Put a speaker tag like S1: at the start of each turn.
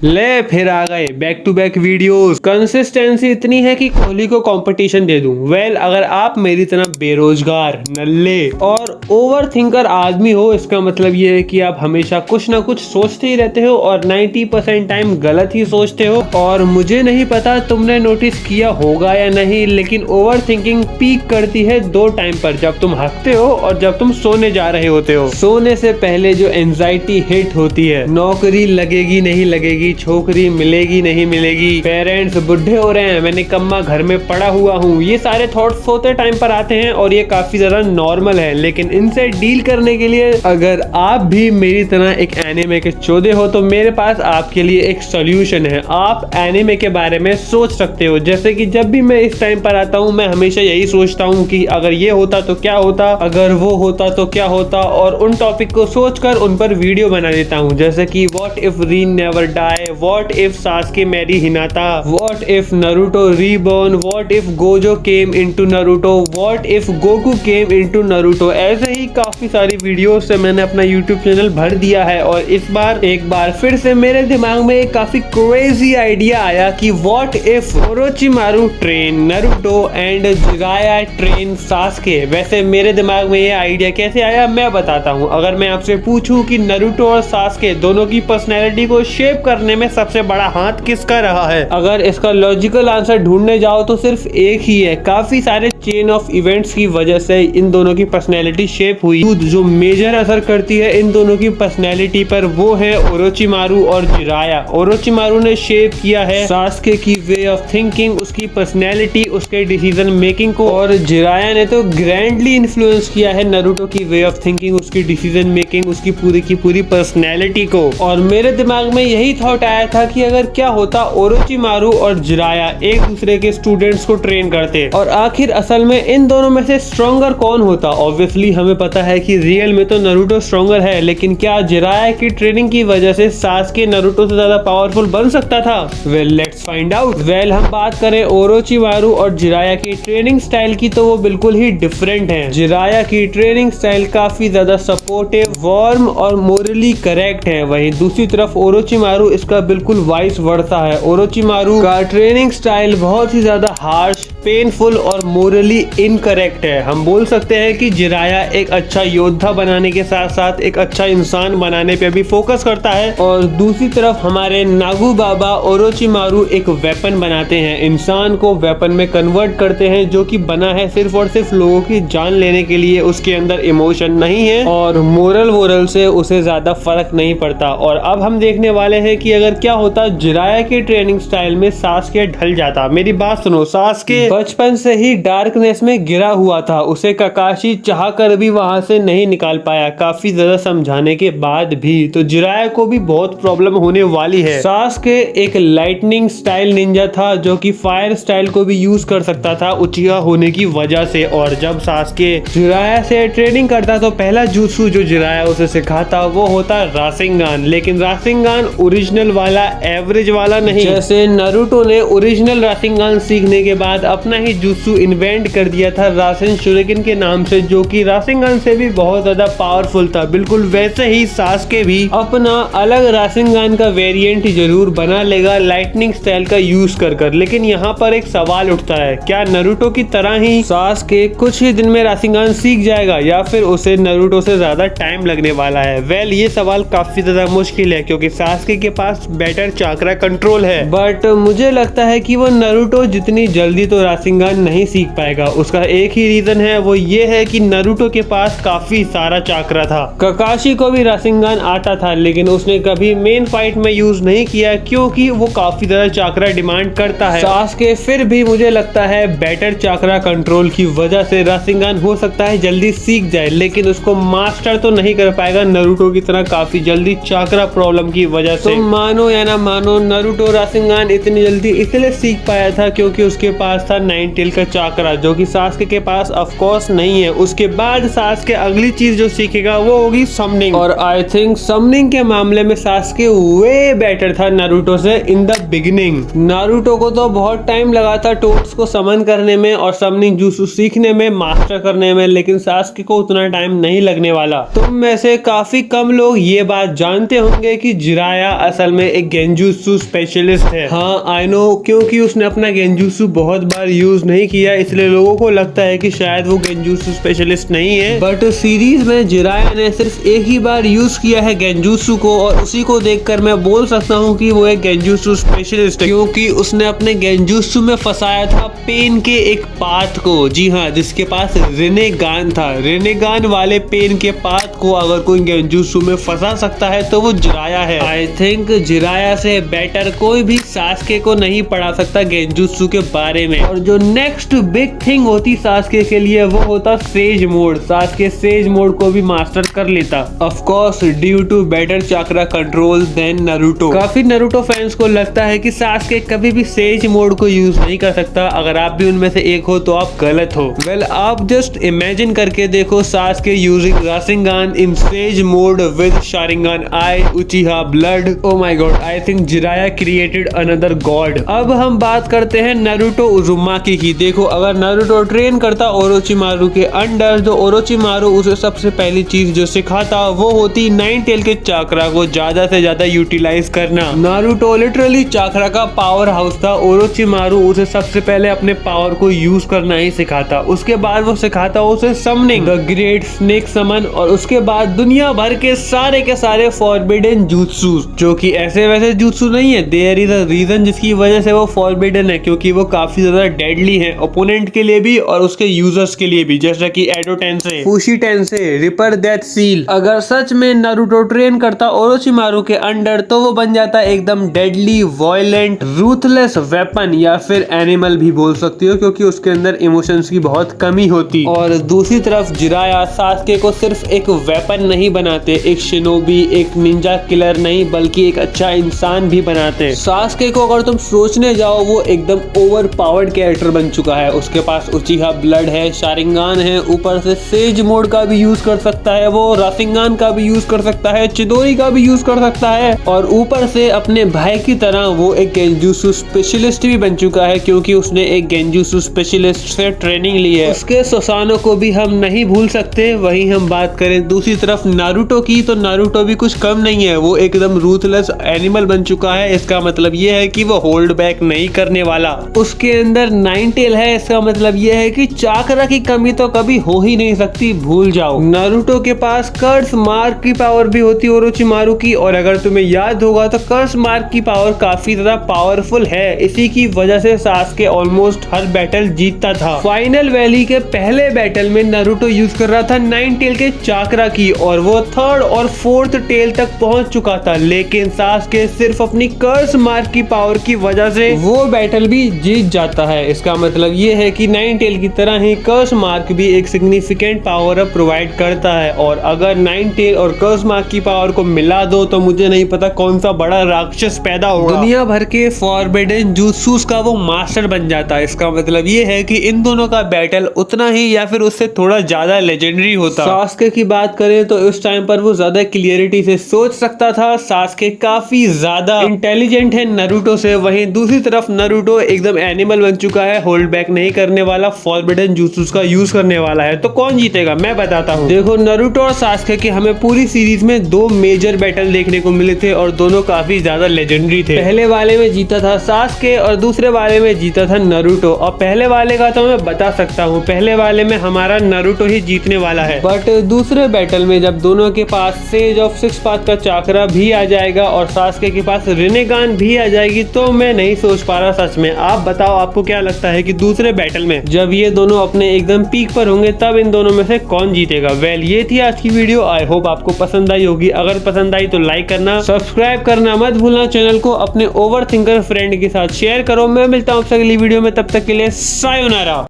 S1: ले फिर आ गए back to back videos. Consistency इतनी है कि कोहली को कंपटीशन दे दूं। वेल अगर आप मेरी तरह बेरोजगार, नल्ले और ओवर थिंकर आदमी हो, इसका मतलब ये है कि आप हमेशा कुछ ना कुछ सोचते ही रहते हो और 90% टाइम गलत ही सोचते हो। और मुझे नहीं पता तुमने नोटिस किया होगा या नहीं, लेकिन ओवर थिंकिंग पीक करती है दो टाइम पर, जब तुम हंसते हो और जब तुम सोने जा रहे होते हो। सोने से पहले जो एंजाइटी हिट होती है, नौकरी लगेगी नहीं लगेगी, छोकरी मिलेगी नहीं मिलेगी, पेरेंट्स बुढ़े हो रहे हैं, मैं निकम्मा घर में पड़ा हुआ हूँ, ये सारे थॉट्स सोते टाइम पर आते हैं और ये काफी ज्यादा नॉर्मल है। लेकिन इनसे डील करने के लिए अगर आप भी मेरी तरह एक एनिमे के चोदे हो तो मेरे पास आपके लिए एक सॉल्यूशन है। आप एनिमे के बारे में सोच सकते हो। जैसे कि जब भी मैं इस टाइम पर आता हूँ मैं हमेशा यही सोचता हूँ कि अगर ये होता तो क्या होता, अगर वो होता तो क्या होता, और उन टॉपिक को सोचकर उन पर वीडियो बना देता हूँ। जैसे कि what if Rin never die, what if Sasuke marry Hinata, what if Naruto reborn, what if Gojo came into Naruto, what if Goku came into Naruto. ऐसे ही काफी सारी वीडियो से मैंने अपना यूट्यूब चैनल भर दिया है। और इस बार एक बार फिर से मेरे दिमाग में एक काफी क्रेजी आइडिया आया कि what if Orochimaru train Naruto and Jiraiya train Sasuke. वैसे मेरे दिमाग में ये आइडिया कैसे आया मैं बताता हूँ। अगर मैं आपसे पूछूं कि नारुतो और सास्के दोनों की पर्सनैलिटी को शेप करने में सबसे बड़ा हाथ किसका रहा है, अगर इसका लॉजिकल आंसर ढूंढने जाओ तो सिर्फ एक ही है। काफी सारे चेन ऑफ इवेंट्स की वजह से इन दोनों की पर्सनैलिटी शेप हुई। जो मेजर असर करती है इन दोनों की पर्सनैलिटी पर वो है ओरोचिमारू और जिराया। ओरोचिमारू ने शेप किया है सास्के की वे ऑफ थिंकिंग, उसकी पर्सनैलिटी, उसके डिसीजन मेकिंग को, और जिराया ने तो ग्रैंडली इन्फ्लुएंस किया है नारुतो की वे ऑफ थिंकिंग, उसकी डिसीजन मेकिंग, उसकी पूरी की पूरी पर्सनैलिटी को। और मेरे दिमाग में यही थॉट आया था कि अगर क्या होता ओरोचिमारू और जिराया एक दूसरे के स्टूडेंट्स को ट्रेन करते, और आखिर असल में इन दोनों में से स्ट्रॉन्गर कौन होता। ऑब्वियसली हमें पता है कि रियल में तो नारुतो स्ट्रॉन्गर है, लेकिन क्या जिराया की ट्रेनिंग की वजह से सास्के नारुतो से ज्यादा पावरफुल बन सकता था? Well let's find out. Well हम बात करें ओरोचिमारू और जिराया की ट्रेनिंग स्टाइल की तो वो बिल्कुल ही डिफरेंट है। जिराया की ट्रेनिंग स्टाइल काफी ज्यादा सपोर्टिव, वार्म और मोरली करेक्ट है। वहीं दूसरी तरफ ओरोचिमारू इसका बिल्कुल वाइस वर्सा है। ओरोचिमारू का ट्रेनिंग स्टाइल बहुत ही ज्यादा हार्श, पेनफुल और मोरली इनकरेक्ट है। हम बोल सकते हैं कि जिराया एक अच्छा योद्धा बनाने के साथ साथ एक अच्छा इंसान बनाने पे भी फोकस करता है, और दूसरी तरफ हमारे नागू बाबा ओरोचिमारू एक वेपन बनाते हैं, इंसान को वेपन में कन्वर्ट करते हैं, जो कि बना है सिर्फ और सिर्फ लोगों की जान लेने के लिए। उसके अंदर इमोशन नहीं है और मोरल वोरल से उसे ज्यादा फर्क नहीं पड़ता। और अब हम देखने वाले हैं कि अगर क्या होता जिराया के ट्रेनिंग स्टाइल में सास्के ढल जाता। मेरी बात सुनो, सास्के बचपन से ही डार्कनेस में गिरा हुआ था, उसे ककाशी चाह कर भी वहां से नहीं निकाल पाया, काफी ज्यादा समझाने के बाद भी। तो जिराया को भी बहुत प्रॉब्लम होने वाली है। सास्के एक लाइटनिंग स्टाइल निंजा था जो कि फायर स्टाइल को भी यूज कर सकता था उचिया होने की वजह से। और जब सास्के जिराया से ट्रेनिंग करता तो पहला jutsu जो जिराया उसे सिखाता वो होता रासेंगान, लेकिन रासेंगान ओरिजिनल वाला, एवरेज वाला नहीं। जैसे नारुतो ने ओरिजिनल रासेंगान सीखने के बाद अपना ही jutsu इन्वेंट कर दिया था रासेन शुरिकेन के नाम से, जो कि रासेंगान से भी बहुत ज्यादा पावरफुल था। बिल्कुल वैसे ही सास्के भी अपना अलग रासेंगान का वेरिएंट जरूर बना लेगा लाइटनिंग स्टाइल का यूज कर। लेकिन यहाँ पर एक सवाल उठता है, क्या नारुतो की तरह ही सास्के कुछ ही दिन में रासेंगान सीख जाएगा या फिर उसे नारुतो से ज्यादा टाइम लगने वाला है? वेल ये सवाल काफी ज्यादा मुश्किल है क्योंकि सास्के के पास बेटर चाक्रा कंट्रोल है, बट मुझे लगता है कि वो नारुतो जितनी जल्दी तो रासेंगान नहीं सीख पाएगा। उसका एक ही रीजन है, वो ये है कि नारुतो के पास काफी सारा चाक्रा था। ककाशी को भी रासेंगान आता था लेकिन उसने कभी मेन फाइट में यूज नहीं किया क्योंकि वो काफी ज्यादा चाक्रा डिमांड करता है। सास्के फिर भी मुझे लगता है बेटर चाक्रा कंट्रोल की वजह से रासेंगान हो सकता है जल्दी सीख जाए, लेकिन उसको मास्टर तो नहीं कर पाएगा नारुतो की तरह काफी जल्दी चाक्रा प्रॉब्लम की वजह से। तो मानो या ना मानो, नारुतो रासेंगान इतनी जल्दी इसलिए सीख पाया था क्योंकि उसके पास था नाइन टेल का चाक्रा, जो कि सास्के के पास ऑफ कोर्स नहीं है। उसके बाद सास्के अगली चीज जो सीखेगा वो होगी समनिंग, और आई थिंक समनिंग के मामले में सास्के वे बेटर था नारुतो से इन द बिगिनिंग। नारुतो को तो बहुत टाइम लगा था टोड्स को समन करने में और समनिंग जुत्सु सीखने में, मास्टर करने में, लेकिन सास्के को उतना टाइम नहीं लगने वाला। तुम में से काफी कम लोग ये बात जानते होंगे कि जिराया असल में एक गेंजुत्सु स्पेशलिस्ट है। हाँ आई नो, क्योंकि उसने अपना गेंजुत्सु बहुत बार यूज नहीं किया इसलिए लोगों को लगता है कि शायद वो गेंजुत्सु स्पेशलिस्ट नहीं है, बट सीरीज में जिराया ने सिर्फ एक ही बार यूज किया है गेंजुत्सु को, और उसी को देखकर मैं बोल सकता हूँ कि वो एक गेंजुत्सु स्पेशलिस्ट है, क्योंकि उसने अपने गेंजुत्सु में फंसाया था पेन के एक पाथ को। जी हाँ, जिसके पास रेनेगान था। रेनेगान वाले पेन के पाथ को अगर कोई गेंजुत्सु में फंसा सकता है तो वो जिराया है। आई थिंक जिराया से बेटर कोई भी सास्के को नहीं पढ़ा सकता गेंजुत्सु के बारे में। और जो नेक्स्ट बिग थिंग होती सास्के के लिए वो होता sage mode. Sasuke sage mode को भी मास्टर कर लेता, of course due to better chakra control than Naruto. काफी नारुतो फैंस को लगता है कि सास्के कभी भी सेज मोड को यूज नहीं कर सकता। अगर आप भी उनमें से एक हो तो आप गलत हो। वेल आप जस्ट इमेजिन करके देखो Sasuke using Rasengan in sage mode with Sharingan eye Uchiha blood. Oh my God, I think Jiraiya created another god. अब हम बात करते हैं नारुतो उजुमाकी की। देखो अगर नारुतो ट्रेन करता ओरोचिमारू के अंडर, तो ओरोचिमारू उसे सबसे पहली चीज जो सिखाता वो होती नाइन टेल के चाकरा को ज्यादा से ज्यादा यूटिलाइज करना। नारुतो लिटरली चाकरा का पावर हाउस था। ओरोचिमारू उसे सबसे पहले अपने पावर को यूज करना ही सिखाता, उसके बाद वो सिखाता उसे समनिंग द ग्रेट स्नेक समन, और उसके बाद दुनिया भर के सारे फॉरबिडन जुत्सु, जो कि ऐसे वैसे जुत्सु नहीं है। देयर इज अ रीजन जिसकी वजह से वो फॉरबिडन है, क्योंकि वो काफी ज्यादा डेडली है ओपोनेंट के लिए भी और उसके यूजर्स के लिए भी, जैसा कि एडो टेंसे, फुशी टेंसे, रिपर डेथ सील। अगर सच में नारुतो ट्रेन करता ओरोचिमारू के अंडर तो वो बन जाता एकदम डेडली, वायलेंट, रूथलेस वेपन, या फिर एनिमल भी बोल सकती हो, क्योंकि उसके अंदर इमोशंस की बहुत कमी होती। और दूसरी तरफ जिराया सास्के को सिर्फ एक वेपन नहीं बनाते, एक शिनोबी, एक निंजा किलर नहीं, बल्कि एक अच्छा इंसान भी बनाते। सास्के को अगर तुम सोचने जाओ वो एकदम ओवर पावर्ड कैरेक्टर बन चुका है। उसके पास उचिहा ब्लड है, शारिंगान है, ऊपर से सेज मोड का भी यूज कर सकता है, वो रासेंगान का भी यूज कर सकता है, चिदोरी का भी यूज कर सकता है, और ऊपर से अपने भाई की तरह वो एक गेंजुत्सु स्पेशलिस्ट भी बन चुका है, क्योंकि उसने एक गेंजुत्सु स्पेशलिस्ट से ट्रेनिंग ली है। उसके सुसानो को भी हम नहीं भूल सकते। वहीं हम बात करें दूसरी तरफ नारुतो की, तो नारुतो भी कुछ कम नहीं है, वो एकदम रूथलेस एनिमल बन चुका है। इसका मतलब ये है कि वो होल्ड बैक नहीं करने वाला। उसके अंदर नाइन टेल है, इसका मतलब ये है कि चाकरा की कमी तो कभी हो ही नहीं सकती, भूल जाओ। नारुतो के पास कर्स मार्क की पावर भी होती ओरोचिमारू की, और अगर तुम्हें याद होगा तो कर्स मार्क की पावर काफी ज्यादा पावरफुल है। इसी की वजह से सास्के ऑलमोस्ट हर बैटल जीतता था। फाइनल वैली के पहले बैटल में नारुतो यूज कर रहा था नाइन टेल के चाकरा की, और वो थर्ड और फोर्थ टेल तक पहुंच चुका था, लेकिन सास्के सिर्फ अपनी कर्स मार्क की पावर की वजह से वो बैटल भी जीत जाता है। इसका मतलब ये है कि नाइन टेल की तरह ही कर्स मार्क भी एक सिग्निफिकेंट पावर अप प्रोवाइड करता है, और अगर नाइन टेल और कर्स मार्क की पावर को मिला दो तो मुझे नहीं पता कौन सा बड़ा राक्षस पैदा होगा। दुनिया भर के फॉरबिडन जुत्सुस का वो मास्टर बन जाता है। इसका मतलब ये है कि इन दोनों का बैटल उतना ही या फिर उससे थोड़ा ज्यादा लेजेंडरी होता। सास्के की बात करें तो इस टाइम पर वो ज्यादा क्लियरिटी से सोच सकता था। सास्के काफी ज्यादा इंटेलिजेंट है नारुतो से। वहीं दूसरी तरफ नारुतो एकदम एनिमल बन चुका है, होल्ड बैक नहीं करने वाला, फॉरबिडन जुत्सुस का यूज करने वाला है। तो कौन जीतेगा मैं बताता हूँ। देखो नारुतो और सास्के के हमें पूरी सीरीज में दो मेजर बैटल देखने को मिले थे और दोनों काफी ज्यादा लेजेंडरी थे। पहले वाले में जीता था सास्के और दूसरे वाले में जीता था नारुतो। और पहले वाले का तो मैं बता सकता हूँ, पहले वाले में हमारा नारुतो ही जीतने वाला है। बट दूसरे बैटल में जब दोनों के पास सेज ऑफ सिक्स पाथ का चाकरा भी आ जाएगा और सास्के के पास रेनेगान भी आ जाएगी, तो मैं नहीं सोच पा रहा सच में। आप बताओ आपको क्या लगता है कि दूसरे बैटल में जब ये दोनों अपने एकदम पीक पर होंगे तब इन दोनों में से कौन जीतेगा। वेल ये थी आज की वीडियो। आई होप आपको पसंद आई होगी। अगर पसंद आई तो लाइक करना, सब्सक्राइब करना मत भूलना। चैनल को अपने ओवर थिंकर फ्रेंड के साथ शेयर करो। मैं मिलता हूँ आपसे अगली वीडियो में, तब तक के लिए सायोनारा।